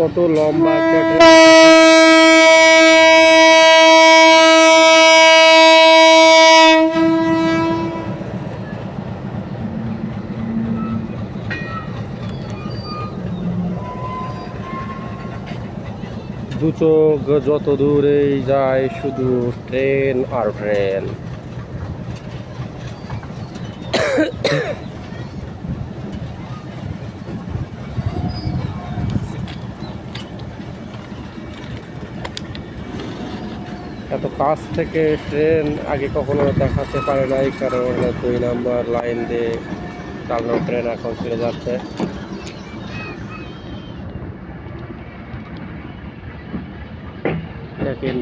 কত লম্বা একটা দু চোখ যত দূরেই যায় শুধু ট্রেন আর ট্রেন। এত কাছ থেকে ট্রেন আগে কখনো দেখাতে পারে নাই, কারণ 2 নাম্বার লাইন দিয়ে চালানো ট্রেন এখন চলে যাচ্ছে। দেখেন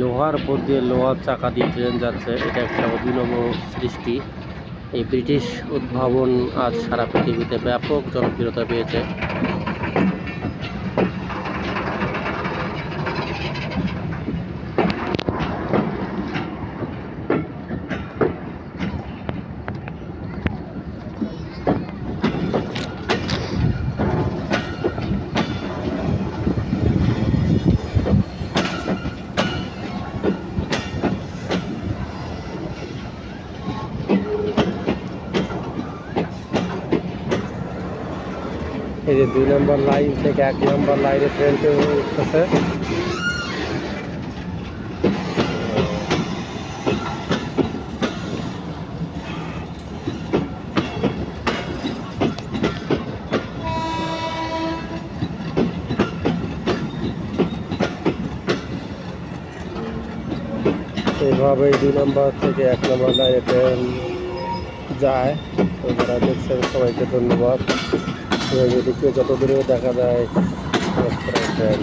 লোহার উপর দিয়ে লোহার চাকা দিয়ে ট্রেন যাচ্ছে, এটা একটা অভিনব সৃষ্টি। এই ব্রিটিশ উদ্ভাবন আজ সারা পৃথিবীতে ব্যাপক জনপ্রিয়তা পেয়েছে। এই যে 2 নাম্বার লাইন থেকে 1 নাম্বার লাইনে ট্রেনটি উঠতেছে। এইভাবেই 2 নাম্বার থেকে 1 নাম্বার লাইনে ট্রেন যায়। তো যারা দেখছেন সবাইকে ধন্যবাদ। এদিকে যত দূরে দেখা যায় ট্রেন।